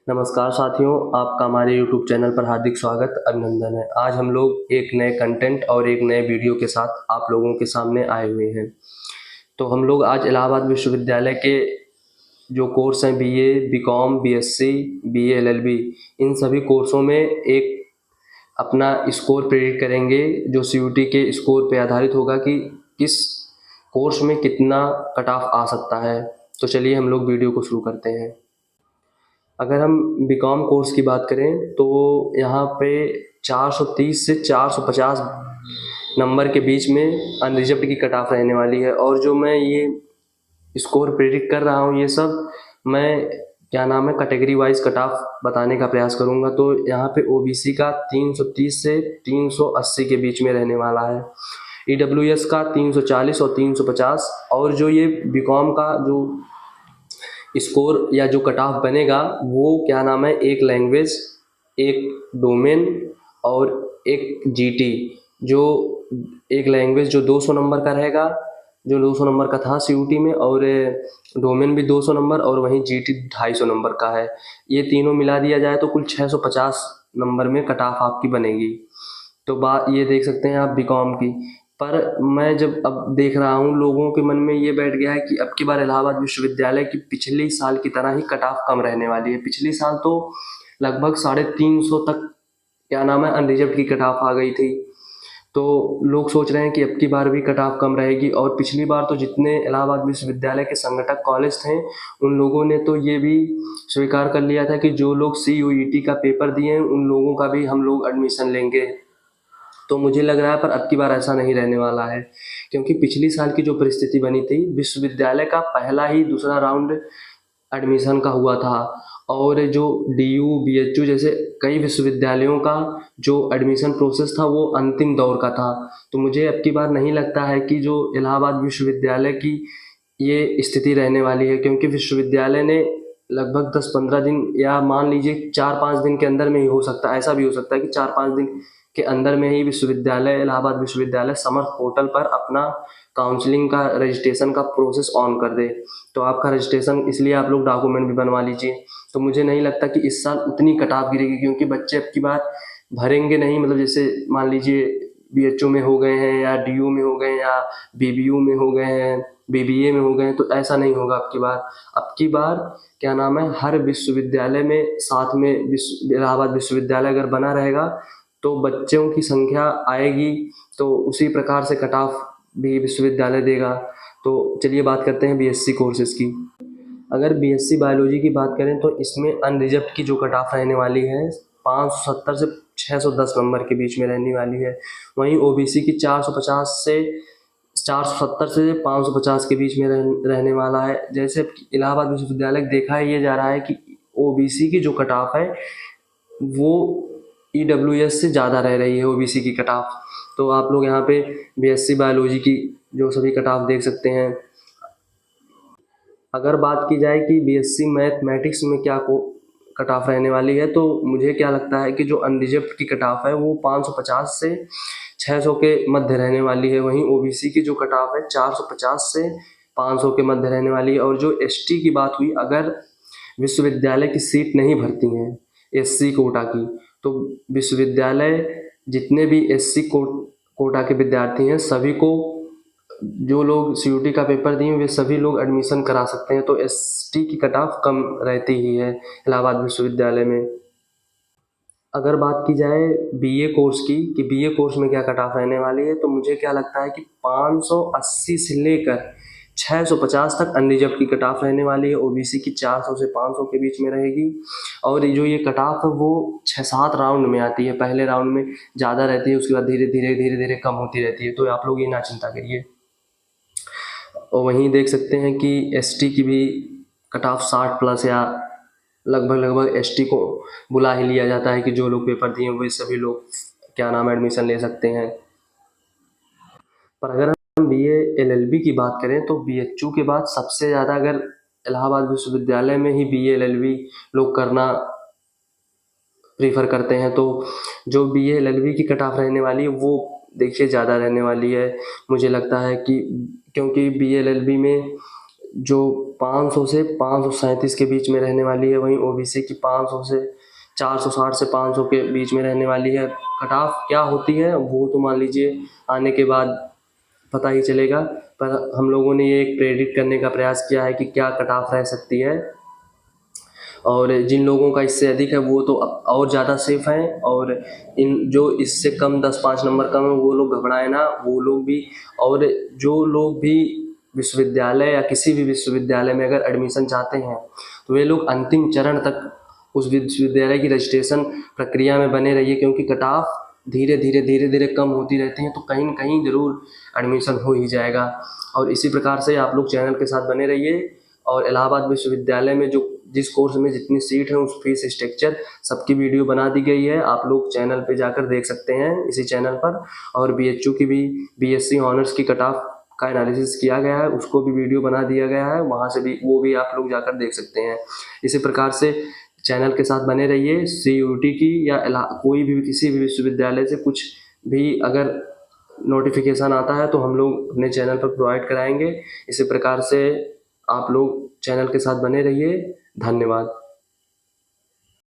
नमस्कार साथियों, आपका हमारे YouTube चैनल पर हार्दिक स्वागत अभिनंदन है। आज हम लोग एक नए कंटेंट और एक नए वीडियो के साथ आप लोगों के सामने आए हुए हैं। तो हम लोग आज इलाहाबाद विश्वविद्यालय के जो कोर्स हैं BA, BCom, BSc, BA LLB, इन सभी कोर्सों में एक अपना स्कोर प्रेडिक्ट करेंगे जो सीयूटी के स्कोर पे आधारित होगा कि किस कोर्स में कितना कट ऑफ आ सकता है। तो चलिए हम लोग वीडियो को शुरू करते हैं। अगर हम बीकॉम कोर्स की बात करें तो यहाँ पे 430 से 450 नंबर के बीच में अनरिजर्व्ड की कट ऑफ रहने वाली है। और जो मैं ये स्कोर प्रेडिक्ट कर रहा हूँ, ये सब मैं कैटेगरी वाइज कट ऑफ बताने का प्रयास करूँगा। तो यहाँ पे ओबीसी का 330 से 380 के बीच में रहने वाला है, ईडब्ल्यूएस का 340 और 350, और जो ये बीकॉम का जो स्कोर या जो कट ऑफ बनेगा वो एक लैंग्वेज, एक डोमेन और एक जीटी। जो एक लैंग्वेज जो 200 नंबर का रहेगा, जो 200 नंबर का था सीयूटी में, और डोमेन भी 200 नंबर, और वहीं जीटी 250 नंबर का है। ये तीनों मिला दिया जाए तो कुल 650 नंबर में कट ऑफ आपकी बनेगी। तो बात ये देख सकते हैं आप बीकॉम की। पर मैं जब अब देख रहा हूँ, लोगों के मन में ये बैठ गया है कि अब की बार इलाहाबाद विश्वविद्यालय की पिछले साल की तरह ही कट ऑफ कम रहने वाली है। पिछले साल तो लगभग 350 तक अनरिजर्व्ड की कट ऑफ आ गई थी। तो लोग सोच रहे हैं कि अब की बार भी कट ऑफ कम रहेगी। और पिछली बार तो जितने इलाहाबाद विश्वविद्यालय के संगठक कॉलेज थे, उन लोगों ने तो ये भी स्वीकार कर लिया था कि जो लोग सीयूईटी का पेपर दिए हैं उन लोगों का भी हम लोग एडमिशन लेंगे। तो मुझे लग रहा है पर अब की बार ऐसा नहीं रहने वाला है, क्योंकि पिछली साल की जो परिस्थिति बनी थी, विश्वविद्यालय का पहला ही दूसरा राउंड एडमिशन का हुआ था, और जो डीयू, बीएचयू जैसे कई विश्वविद्यालयों का जो एडमिशन प्रोसेस था वो अंतिम दौर का था। तो मुझे अब की बार नहीं लगता है कि जो इलाहाबाद विश्वविद्यालय की ये स्थिति रहने वाली है, क्योंकि विश्वविद्यालय ने लगभग 10-15 दिन, या मान लीजिए 4-5 दिन के अंदर में ही हो सकता है, ऐसा भी हो सकता है कि 4-5 दिन के अंदर में ही विश्वविद्यालय, इलाहाबाद विश्वविद्यालय समर्थ पोर्टल पर अपना काउंसलिंग का रजिस्ट्रेशन का प्रोसेस ऑन कर दे। तो आपका रजिस्ट्रेशन, इसलिए आप लोग डॉक्यूमेंट भी बनवा लीजिए। तो मुझे नहीं लगता कि इस साल उतनी कट ऑफ गिरेगी, क्योंकि बच्चे अब की बार भरेंगे नहीं। मतलब जैसे मान लीजिए बीएचयू में हो गए हैं, या डीयू में हो गए हैं, या बीबीयू में हो गए हैं, बीबीए में हो गए हैं, तो ऐसा नहीं होगा अब की बार। अब की बार हर विश्वविद्यालय में साथ में इलाहाबाद विश्वविद्यालय अगर बना रहेगा तो बच्चों की संख्या आएगी, तो उसी प्रकार से कट ऑफ भी विश्वविद्यालय देगा। तो चलिए बात करते हैं बीएससी कोर्सेज की। अगर बीएससी बायोलॉजी की बात करें तो इसमें अनरिजर्व्ड की जो कट ऑफ रहने वाली है 570 से 610 नंबर के बीच में रहने वाली है। वहीं ओबीसी की 450 से 470 से 550 के बीच में रहने वाला है। जैसे इलाहाबाद विश्वविद्यालय देखा है ये जा रहा है कि ओबीसी की जो कट ऑफ है वो ईडब्ल्यूएस से ज़्यादा रह रही है ओबीसी की कट ऑफ। तो आप लोग यहाँ पे बीएससी बायोलॉजी की जो सभी कट ऑफ देख सकते हैं। अगर बात की जाए कि बीएससी मैथमेटिक्स में क्या कट ऑफ रहने वाली है, तो मुझे क्या लगता है कि जो अनरिजर्व्ड की कट ऑफ है वो 550 से 600 के मध्य रहने वाली है। वहीं ओबीसी की जो कट ऑफ है 450 से 500 के मध्य रहने वाली है। और जो एसटी की बात हुई, अगर विश्वविद्यालय की सीट नहीं भरती हैं एससी कोटा की, तो विश्वविद्यालय जितने भी एससी कोटा के विद्यार्थी हैं सभी को, जो लोग सीयूटी का पेपर दिए वे सभी लोग एडमिशन करा सकते हैं। तो एसटी की कट ऑफ कम रहती ही है इलाहाबाद विश्वविद्यालय में। अगर बात की जाए बीए कोर्स की कि बीए कोर्स में क्या कट ऑफ रहने वाली है, तो मुझे क्या लगता है कि 580 से लेकर 650 तक अनरिजर्व्ड की कट ऑफ रहने वाली है। ओबीसी की 400 से 500 के बीच में रहेगी। और जो ये कट ऑफ है वो 6-7 राउंड में आती है। पहले राउंड में ज़्यादा रहती है, उसके बाद धीरे धीरे कम होती रहती है। तो आप लोग ये ना चिंता करिए। और वहीं देख सकते हैं कि एसटी की भी कट ऑफ 60 प्लस, या लगभग एसटी को बुला ही लिया जाता है कि जो लोग पेपर दिए वे सभी लोग एडमिशन ले सकते हैं। पर अगर हम बीए एलएलबी की बात करें तो बीएचयू के बाद सबसे ज़्यादा अगर इलाहाबाद विश्वविद्यालय में ही बीए एलएलबी लोग करना प्रीफर करते हैं, तो जो बीए एलएलबी की कट ऑफ रहने वाली है वो देखिए ज़्यादा रहने वाली है। मुझे लगता है कि क्योंकि बीए एलएलबी में जो 500 से 537 के बीच में रहने वाली है, वहीं ओबीसी की 500 से 460 से 500 के बीच में रहने वाली है। कट ऑफ क्या होती है वो तो मान लीजिए आने के बाद पता ही चलेगा, पर हम लोगों ने ये एक प्रेडिक्ट करने का प्रयास किया है कि क्या कट ऑफ रह सकती है। और जिन लोगों का इससे अधिक है वो तो और ज़्यादा सेफ हैं, और इन जो इससे कम 10-5 नंबर कम है वो लोग घबराए ना, वो लोग भी। और जो लोग भी विश्वविद्यालय या किसी भी विश्वविद्यालय में अगर एडमिशन चाहते हैं तो वे लोग अंतिम चरण तक उस विश्वविद्यालय की रजिस्ट्रेशन प्रक्रिया में बने रहिए, क्योंकि कट ऑफ धीरे धीरे कम होती रहती है, तो कहीं न कहीं ज़रूर एडमिशन हो ही जाएगा। और इसी प्रकार से आप लोग चैनल के साथ बने रहिए। और इलाहाबाद विश्वविद्यालय में जो जिस कोर्स में जितनी सीट है उस फीस स्ट्रक्चर सबकी वीडियो बना दी गई है, आप लोग चैनल पे जाकर देख सकते हैं इसी चैनल पर। और बीएचयू की भी बीएससी ऑनर्स की कट ऑफ का एनालिसिस किया गया है, उसको भी वीडियो बना दिया गया है, वहाँ से भी वो भी आप लोग जाकर देख सकते हैं। इसी प्रकार से चैनल के साथ बने रहिए। सीयूटी की या कोई भी किसी भी विश्वविद्यालय से कुछ भी अगर नोटिफिकेशन आता है तो हम लोग अपने चैनल पर प्रोवाइड कराएंगे। इसी प्रकार से आप लोग चैनल के साथ बने रहिए। धन्यवाद।